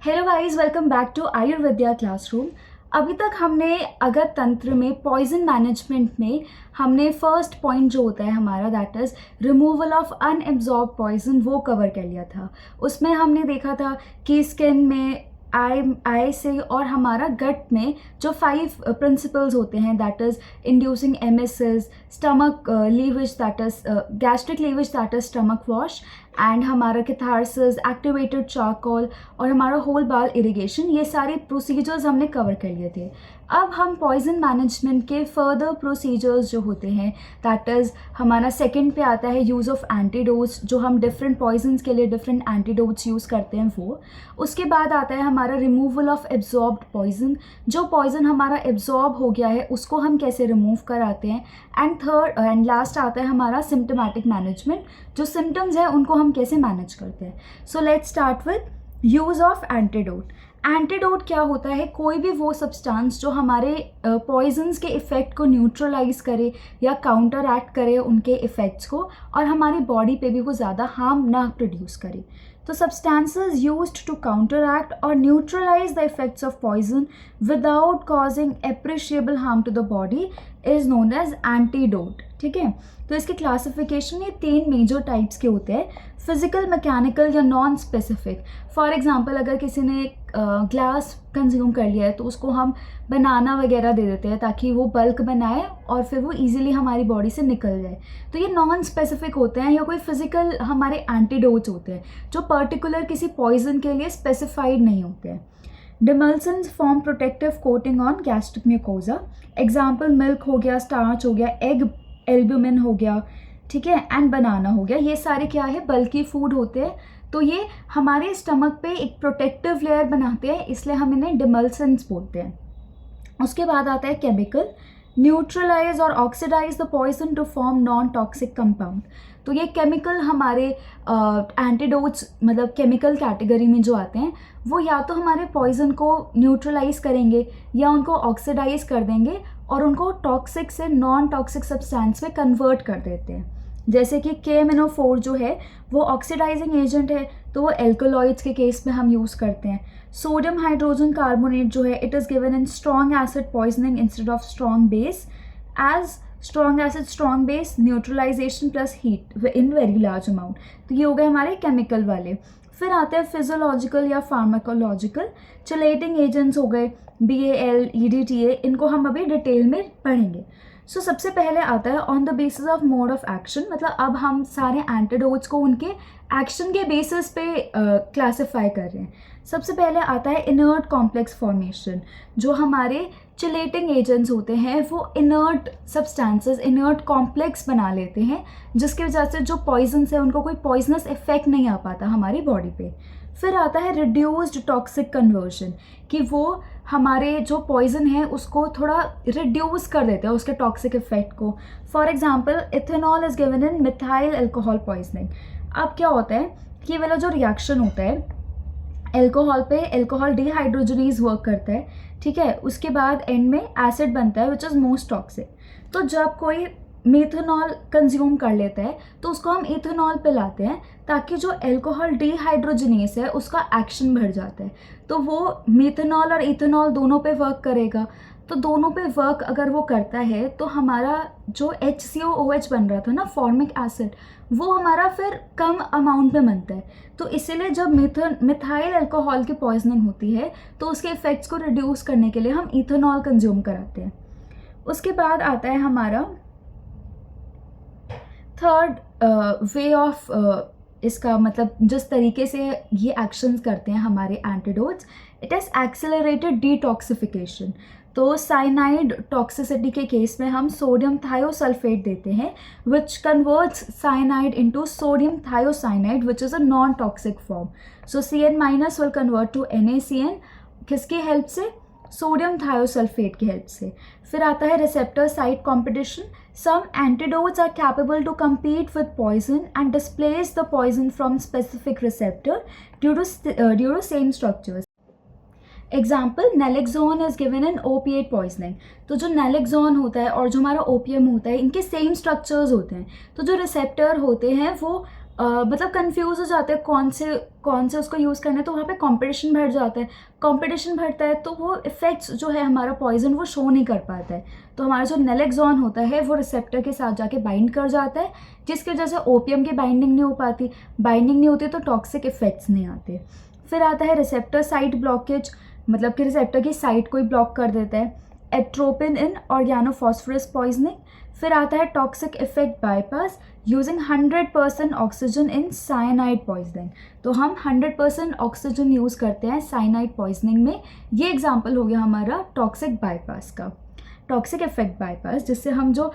Hello guys, welcome back to Ayurvidya classroom. अभी तक हमने अगर तंत्र में पॉइजन मैनेजमेंट में हमने फर्स्ट पॉइंट जो होता है हमारा that is removal of unabsorbed poison वो कवर कर लिया था। उसमें हमने देखा था कि स्किन में आई से और हमारा गट में जो 5 प्रिंसिपल्स होते हैं that is inducing emesis, stomach lavage that is gastric lavage that is stomach wash and हमारा कैथारसिस, एक्टिवेटेड चारकोल और हमारा होल बाल इरिगेशन, ये सारे प्रोसीजर्स हमने कवर कर लिए थे। अब हम पॉइजन मैनेजमेंट के फर्दर प्रोसीजर्स जो होते हैं दैट इज़ हमारा सेकंड पे आता है यूज़ ऑफ एंटीडोट्स, जो हम डिफरेंट पॉइजन्स के लिए डिफरेंट एंटीडोट्स यूज़ करते हैं वो। उसके बाद आता है हमारा रिमूवल ऑफ एब्जॉर्ब्ड पॉइजन, जो पॉइजन हमारा एब्जॉर्ब हो गया है उसको हम कैसे रिमूव कराते हैं। एंड थर्ड एंड लास्ट आता है हमारा सिम्टोमेटिक मैनेजमेंट, जो सिम्टम्स हैं उनको हम कैसे मैनेज करते हैं। So let's start with use of antidote. Antidote क्या होता है? कोई भी वो सब्सटेंस जो हमारे पॉइजन्स के इफ़ेक्ट को न्यूट्रलाइज करे या काउंटर एक्ट करे उनके इफ़ेक्ट्स को, और हमारी बॉडी पे भी वो ज़्यादा हार्म ना प्रोड्यूस करे। तो substances used to counteract or neutralize the effects of poison without causing appreciable harm to the body is known as antidote। ठीक है, तो इसके क्लासिफिकेशन ये 3 मेजर टाइप्स के होते हैं, फिजिकल, मैकेनिकल या नॉन स्पेसिफिक। फॉर एग्जांपल अगर किसी ने ग्लास कंज्यूम कर लिया है तो उसको हम बनाना वगैरह दे देते हैं ताकि वो बल्क बनाए और फिर वो इजीली हमारी बॉडी से निकल जाए, तो ये नॉन स्पेसिफिक होते हैं या कोई फिजिकल हमारे एंटीडोट्स होते हैं जो पर्टिकुलर किसी पॉइजन के लिए स्पेसिफाइड नहीं होते हैं। Demulcents form protective coating on gastric mucosa. Example milk हो गया, स्टार्च हो गया, एग एल्ब्यूमिन हो गया, ठीक है, एंड बनाना हो गया। ये सारे क्या है? बल्की फूड होते हैं, तो ये हमारे स्टमक पे एक प्रोटेक्टिव लेयर बनाते हैं, इसलिए हम इन्हें डिमल्सन्स बोलते हैं। उसके बाद आता है केमिकल, न्यूट्रलाइज और oxidise the poison to form non toxic compound. तो ये केमिकल हमारे एंटीडोट्स मतलब केमिकल कैटेगरी में जो आते हैं वो या तो हमारे पॉइजन को न्यूट्रलाइज करेंगे या उनको ऑक्सीडाइज कर देंगे और उनको टॉक्सिक से नॉन टॉक्सिक सब्सटेंस में कन्वर्ट कर देते हैं। जैसे कि KMnO4 जो है वो ऑक्सीडाइजिंग एजेंट है, तो वो एल्कोलॉइड्स के केस में हम यूज़ करते हैं। सोडियम हाइड्रोजन कार्बोनेट जो है it is given in strong acid poisoning instead of strong base, as strong acid strong base neutralisation plus heat in very large amount. तो ये हो गए हमारे केमिकल वाले। फिर आते हैं फिजियोलॉजिकल या फार्माकोलॉजिकल, चलेटिंग एजेंट्स हो गए BAL, EDTA, इनको हम अभी डिटेल में पढ़ेंगे। सो सबसे पहले आता है on the basis of mode of action, मतलब अब हम सारे एंटीडोट्स को उनके एक्शन के बेसिस पे क्लासिफाई कर रहे हैं। सबसे पहले आता है इनर्ट कॉम्प्लेक्स फॉर्मेशन। जो हमारे चिलेटिंग एजेंट्स होते हैं वो इनर्ट सब्सटेंसेस, इनर्ट कॉम्प्लेक्स बना लेते हैं, जिसकी वजह से जो पॉइजन्स है उनको कोई पॉइजनस इफेक्ट नहीं आ पाता हमारी बॉडी पे। फिर आता है रिड्यूस्ड टॉक्सिक कन्वर्जन, कि वो हमारे जो पॉइजन है उसको थोड़ा रिड्यूस कर देते हैं उसके टॉक्सिक इफेक्ट को। For example ethanol is given in methyl alcohol poisoning. अब क्या होता है कि वाला जो रिएक्शन होता है अल्कोहल पे, अल्कोहल डिहाइड्रोजनेज वर्क करता है, ठीक है, उसके बाद एंड में एसिड बनता है विच इज़ मोस्ट टॉक्सिक। तो जब कोई मेथनॉल कंज्यूम कर लेता है तो उसको हम इथेनॉल पे लाते हैं ताकि जो अल्कोहल डिहाइड्रोजनेस है उसका एक्शन बढ़ जाता है, तो वो मेथनॉल और इथेनॉल दोनों पे वर्क करेगा। तो दोनों पे वर्क अगर वो करता है तो हमारा जो HCOOH बन रहा था ना, फॉर्मिक एसिड, वो हमारा फिर कम अमाउंट में बनता है। तो इसीलिए जब मिथाइल अल्कोहल की पॉइजनिंग होती है तो उसके इफेक्ट्स को रिड्यूस करने के लिए हम इथेनॉल कंज्यूम कराते हैं। उसके बाद आता है हमारा थर्ड वे ऑफ इसका मतलब जिस तरीके से ये एक्शंस करते हैं हमारे antidotes, it is accelerated detoxification. तो साइनाइड टॉक्सिसिटी के केस में हम सोडियम थायोसल्फेट देते हैं which converts cyanide into sodium thiocyanide which is a non toxic form. So CN- will convert to NaCN, किसकी हेल्प से? सोडियम थायोसल्फेट की help से। फिर आता है receptor site competition. Some antidotes are capable to compete with poison and displace the poison from specific receptor due to same structures. Example naloxone is given in opiate poisoning. तो जो नैलेक्सोन होता है और जो हमारा ओपियम होता है इनके सेम स्ट्रक्चर्स होते हैं, तो जो रिसेप्टर होते हैं वो मतलब कंफ्यूज हो जाते हैं कौन से उसको यूज़ करना है, तो वहाँ पे कंपटीशन बढ़ जाता है। कंपटीशन बढ़ता है तो वो इफ़ेक्ट्स जो है हमारा पॉइजन वो शो नहीं कर पाता है, तो हमारा जो नैलेक्सोन होता है वो रिसेप्टर के साथ जाके बाइंड कर जाता है, जिसकी वजह से ओपियम की बाइंडिंग नहीं हो पाती। बाइंडिंग नहीं होती तो टॉक्सिक इफ़ेक्ट्स नहीं आते। फिर आता है रिसेप्टर साइट ब्लॉकेज, मतलब कि रिसेप्टर की साइट को ही ब्लॉक कर देता है। एट्रोपिन इन ऑर्गेनोफॉस्फोरस पॉइजनिंग। फिर आता है toxic effect bypass using 100% oxygen in cyanide poisoning. तो हम 100% ऑक्सीजन यूज़ करते हैं साइनाइड पॉइजनिंग में। ये एग्जाम्पल हो गया हमारा टॉक्सिक बाईपास का, टॉक्सिक इफेक्ट बाईपास, जिससे हम जो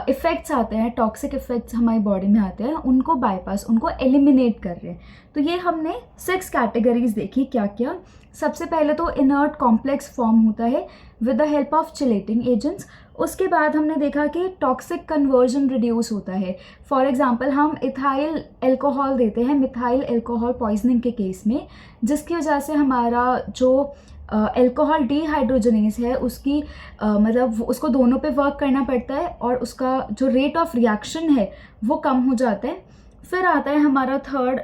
इफ़ेक्ट्स आते हैं, टॉक्सिक इफेक्ट्स हमारी बॉडी में आते हैं, उनको बाईपास, उनको एलिमिनेट कर रहे हैं। तो ये हमने 6 कैटेगरीज देखी क्या क्या। सबसे पहले तो इनर्ट कॉम्प्लेक्स फॉर्म होता है with the help of chelating agents. उसके बाद हमने देखा कि टॉक्सिक कन्वर्जन रिड्यूस होता है। फॉर एग्जांपल हम इथाइल एल्कोहल देते हैं मिथाइल एल्कोहल पॉइजनिंग के केस में, जिसकी वजह से हमारा जो एल्कोहल डीहाइड्रोजनेज है उसकी मतलब उसको दोनों पे वर्क करना पड़ता है और उसका जो रेट ऑफ रिएक्शन है वो कम हो जाता है। फिर आता है हमारा थर्ड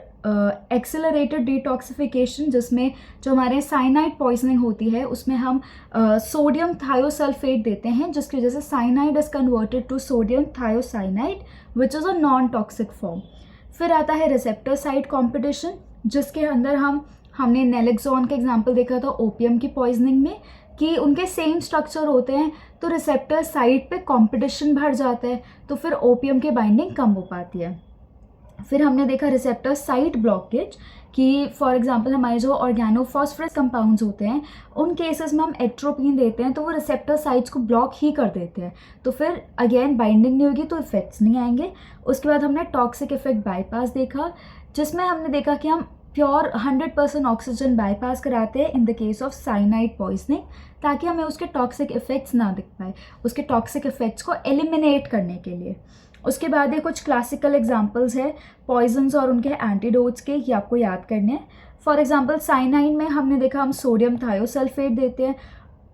एक्सेलरेटेड डिटॉक्सिफिकेशन, जिसमें जो हमारे साइनाइड पॉइजनिंग होती है उसमें हम सोडियम थायोसल्फेट देते हैं, जिसकी वजह से cyanide is converted to sodium thiocyanide which is a non toxic form. फिर आता है रिसेप्टर साइट कॉम्पिटिशन, जिसके अंदर हमने नैलेक्सोन का एग्जाम्पल देखा था ओपियम की पॉइजनिंग में कि उनके सेम स्ट्रक्चर होते हैं, तो रिसेप्टर साइट पे कंपटीशन बढ़ जाता है, तो फिर ओपियम की बाइंडिंग कम हो पाती है। फिर हमने देखा रिसेप्टर साइट ब्लॉकेज कि फॉर एग्जांपल हमारे जो ऑर्गेनोफॉस्फोरस कंपाउंड्स होते हैं उन केसेस में हम एट्रोपिन देते हैं तो वो रिसेप्टर साइट्स को ब्लॉक ही कर देते हैं, तो फिर अगेन बाइंडिंग नहीं होगी तो इफेक्ट्स नहीं आएंगे। उसके बाद हमने टॉक्सिक इफेक्ट बाईपास देखा, जिसमें हमने देखा कि हम प्योर 100% ऑक्सीजन बाईपास कराते हैं in the case of cyanide poisoning, ताकि हमें उसके टॉक्सिक इफेक्ट्स ना दिख पाए, उसके टॉक्सिक इफेक्ट्स को एलिमिनेट करने के लिए। उसके बाद ये कुछ क्लासिकल एग्जांपल्स है पॉइजन्स और उनके एंटीडोट्स के, ये आपको याद करने हैं। फॉर एग्जांपल साइनाइड में हमने देखा हम सोडियम थायोसल्फेट देते हैं,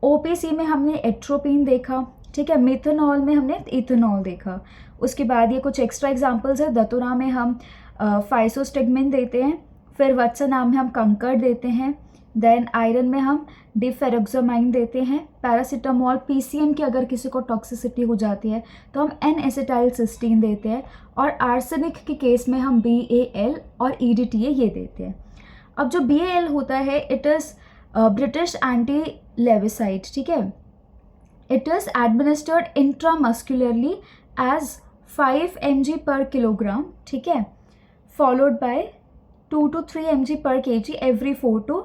ओपीसी में हमने एट्रोपिन देखा, ठीक है, मेथनॉल में हमने इथेनॉल देखा। उसके बाद ये कुछ एक्स्ट्रा एग्जांपल्स है, दतुरा में हम फाइसोस्टिग्मिन देते हैं, फिर वत्सनाम में हम कंकड़ देते हैं, देन आयरन में हम डिफेरोक्सामाइन देते हैं, पैरासीटामोल पीसीएम की अगर किसी को टॉक्सिसिटी हो जाती है तो हम एन एसिटाइल सिस्टीन देते हैं, और आर्सेनिक के केस में हम BAL और EDTA ये देते हैं। अब जो BAL होता है it is British anti lewisite, ठीक है, it is administered intramuscularly as 5 mg पर किलोग्राम, ठीक है, followed by 2 to 3 mg per kg every 4 to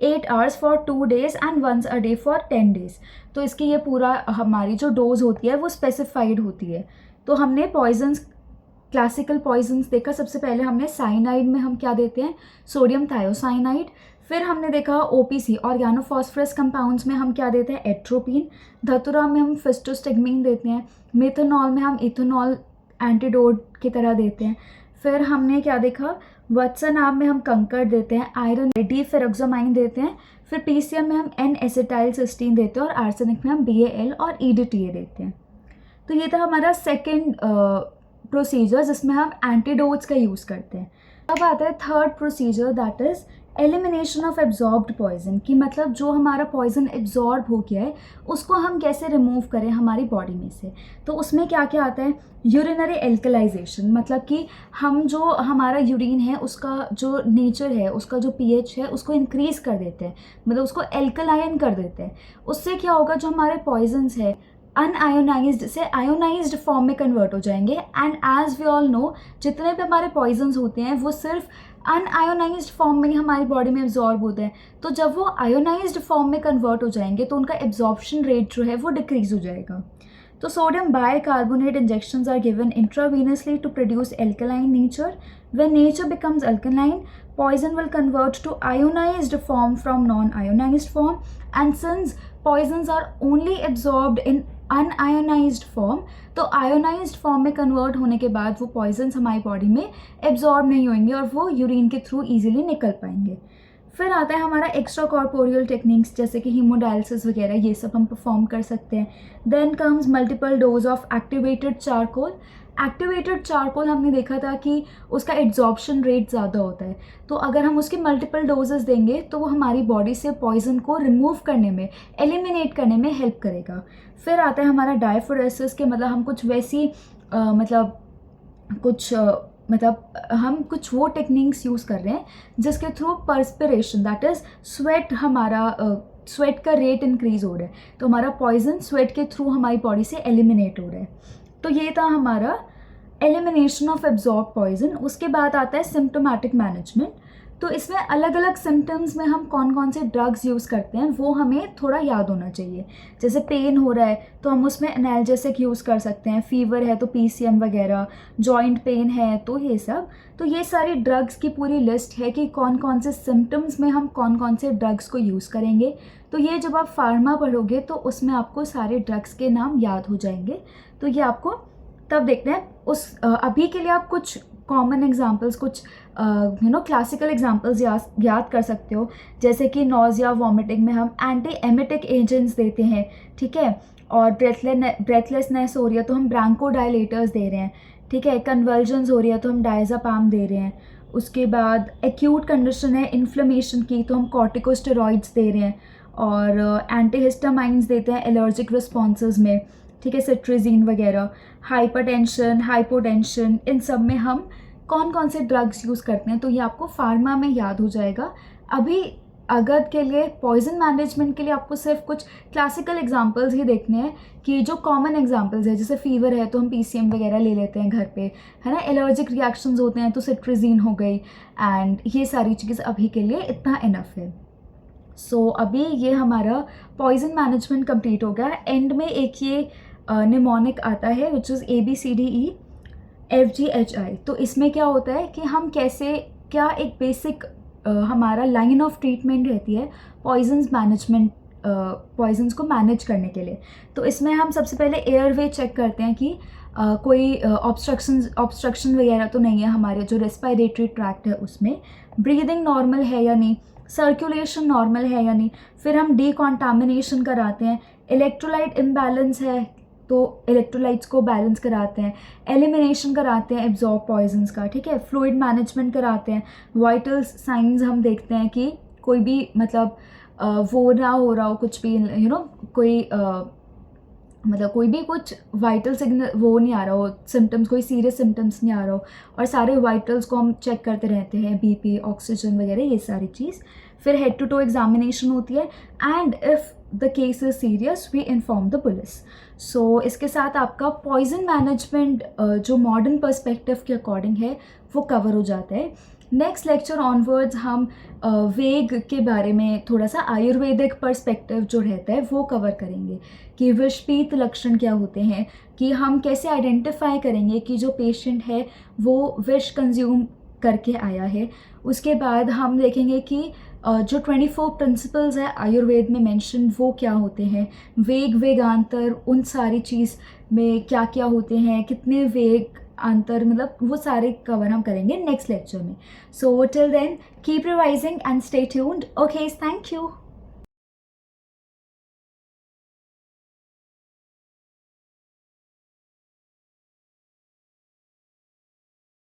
8 hours for 2 days and once a day for 10 days। तो इसकी ये पूरा हमारी जो डोज होती है वो स्पेसिफाइड होती है। तो हमने पॉइजन्स, क्लासिकल पॉइजन्स देखा। सबसे पहले हमने साइनाइड में हम क्या देते हैं, सोडियम थायोसाइनाइड। फिर हमने देखा OPC ऑर्गेनोफॉस्फोरस कंपाउंड्स में हम क्या देते हैं, एट्रोपिन। धतुरा में हम फिस्टोस्टिग्मिन देते हैं, मेथनॉल में हम इथेनॉल एंटीडोट की तरह देते हैं। फिर हमने क्या देखा, वत्सनाम में हम कंकड़ देते हैं, आयरन डिफेरोक्सामाइन देते हैं, फिर PCM में हम एन एसिटाइल सिस्टीन देते हैं, और आर्सेनिक में हम BAL और EDTA देते हैं। तो ये था हमारा सेकेंड प्रोसीजर जिसमें हम एंटीडोट्स का यूज़ करते हैं। अब आता है third procedure that is elimination of absorbed poison, कि मतलब जो हमारा पॉइजन एब्जॉर्ब हो गया है उसको हम कैसे रिमूव करें हमारी बॉडी में से। तो उसमें क्या क्या आता है, यूरिनरी एल्कलाइजेशन, मतलब कि हम जो हमारा यूरिन है उसका जो नेचर है, उसका जो pH है उसको इंक्रीज़ कर देते हैं, मतलब उसको एल्कलाइन कर देते हैं। उससे क्या होगा, जो हमारे पॉइजन्स है अनआयोनाइज्ड से आयोनाइज्ड फॉर्म में कन्वर्ट हो जाएंगे। And as we all know जितने भी हमारे पॉइजन्स होते हैं वो सिर्फ अनआयोनाइज्ड फॉर्म में ही हमारी बॉडी में एब्जॉर्ब होते हैं। तो जब वो आयोनाइज्ड फॉर्म में कन्वर्ट हो जाएंगे तो उनका एब्जॉर्प्शन रेट जो है वो डिक्रीज हो जाएगा। तो sodium bicarbonate injections are given intravenously to produce alkaline nature. When nature becomes alkaline, poison will convert to ionized form from non-ionized form, and since poisons are only absorbed in unionised form, तो ionised form में convert होने के बाद वो poisons हमारी body में absorb नहीं होंगे और वो यूरिन के थ्रू इजीली निकल पाएंगे। फिर आता है हमारा एक्स्ट्रा कॉर्पोरियल टेक्निक्स जैसे कि हीमोडायलिसिस वगैरह, ये सब हम परफॉर्म कर सकते हैं। Then comes multiple dose of activated charcoal. Activated charcoal हमने देखा था कि उसका एब्जॉर्प्शन रेट ज़्यादा होता है, तो अगर हम उसके मल्टीपल डोजेस देंगे तो वो हमारी बॉडी से पॉइजन को रिमूव करने में, एलिमिनेट करने में हेल्प करेगा। फिर आता है हमारा डायफोरेसिस के मतलब हम कुछ वैसी हम कुछ वो टेक्निक्स यूज़ कर रहे हैं जिसके through perspiration, that is sweat, हमारा स्वेट का रेट इंक्रीज़ हो रहा है, तो हमारा पॉइजन स्वेट के थ्रू हमारी बॉडी से एलिमिनेट हो रहा है। तो ये था हमारा एलिमिनेशन ऑफ एब्जॉर्ब पॉइजन। उसके बाद आता है सिम्टोमेटिक मैनेजमेंट। तो इसमें अलग अलग सिम्टम्स में हम कौन कौन से ड्रग्स यूज़ करते हैं वो हमें थोड़ा याद होना चाहिए। जैसे पेन हो रहा है तो हम उसमें एनाल्जेसिक यूज़ कर सकते हैं, फीवर है तो PCM वगैरह, जॉइंट पेन है तो ये सब। तो ये सारी ड्रग्स की पूरी लिस्ट है कि कौन कौन से सिम्टम्स में हम कौन कौन से ड्रग्स को यूज़ करेंगे। तो ये जब आप फार्मा पढ़ोगे तो उसमें आपको सारे ड्रग्स के नाम याद हो जाएंगे। तो ये आपको तब देखते हैं। अभी के लिए आप कुछ कॉमन एग्जांपल्स, कुछ क्लासिकल एग्जांपल्स याद कर सकते हो। जैसे कि नॉजिया वॉमिटिंग में हम एंटी एमेटिक एजेंट्स देते हैं, ठीक है। और ब्रेथलेसनेस हो रही है तो हम ब्रांकोडाइलेटर्स दे रहे हैं, ठीक है। कन्वर्जन्स हो रही है तो हम डायज़ापाम दे रहे हैं। उसके बाद एक्यूट कंडीशन है इन्फ्लेमेशन की तो हम कॉर्टिकोस्टेरॉइड्स दे रहे हैं। और एंटीहिस्टामाइंस देते हैं एलर्जिक रिस्पॉन्सेज में, ठीक है, सिट्रिजीन वगैरह। हाइपरटेंशन, हाइपोटेंशन, इन सब में हम कौन कौन से ड्रग्स यूज़ करते हैं तो ये आपको फार्मा में याद हो जाएगा। अभी अगर के लिए पॉइजन मैनेजमेंट के लिए आपको सिर्फ कुछ क्लासिकल एग्जांपल्स ही देखने हैं कि जो कॉमन एग्जांपल्स है। जैसे फीवर है तो हम PCM वगैरह ले लेते हैं घर पे, है ना। एलर्जिक रिएक्शंस होते हैं तो सिट्रिजीन हो गई, एंड ये सारी चीज़ अभी के लिए इतना इनफ है। सो अभी ये हमारा पॉइजन मैनेजमेंट कंप्लीट हो गया। एंड में एक ये निमोनिक आता है विच इज़ ABCDEFGHI। तो इसमें क्या होता है कि हम कैसे, क्या एक बेसिक हमारा लाइन ऑफ ट्रीटमेंट रहती है पॉइजन्स मैनेजमेंट, पॉइजन्स को मैनेज करने के लिए। तो इसमें हम सबसे पहले एयरवे चेक करते हैं कि कोई ऑब्स्ट्रक्शन वगैरह तो नहीं है हमारे जो रेस्पिरेटरी ट्रैक्ट है उसमें, ब्रीदिंग नॉर्मल है या नहीं, सर्कुलेशन नॉर्मल है या नहीं। फिर हम डिकॉन्टामिनेशन कराते हैं, इलेक्ट्रोलाइट इम्बैलेंस है तो इलेक्ट्रोलाइट्स को बैलेंस कराते हैं, एलिमिनेशन कराते हैं एब्जॉर्ब पॉइजन्स का, ठीक है। फ्लूइड मैनेजमेंट कराते हैं, वाइटल साइंस हम देखते हैं कि कोई भी वो ना हो रहा हो कुछ भी, कोई भी कुछ वाइटल सिग्नल वो नहीं आ रहा हो, सिम्टम्स, कोई सीरियस सिम्टम्स नहीं आ रहा हो, और सारे वाइटल्स को हम चेक करते रहते हैं, BP, ऑक्सीजन वगैरह, ये सारी चीज़। फिर हेड टू टो एग्जामिनेशन होती है, and if the case is serious we inform the police. So इसके साथ आपका पॉइजन मैनेजमेंट जो मॉडर्न पर्सपेक्टिव के अकॉर्डिंग है वो कवर हो जाता है। नेक्स्ट लेक्चर ऑनवर्ड्स हम वेग के बारे में, थोड़ा सा आयुर्वेदिक पर्सपेक्टिव जो रहता है वो कवर करेंगे कि विषपीत लक्षण क्या होते हैं, कि हम कैसे आइडेंटिफाई करेंगे कि जो पेशेंट है वो विष कंज्यूम करके आया है। उसके बाद हम देखेंगे कि जो 24 प्रिंसिपल्स है आयुर्वेद में मेंशन वो क्या होते हैं, वेग, वेगांतर, उन सारी चीज़ में क्या क्या होते हैं, कितने वेग अंतर, वो सारे कवर हम करेंगे नेक्स्ट लेक्चर में। So till then keep revising and stay tuned. Okay, thank you.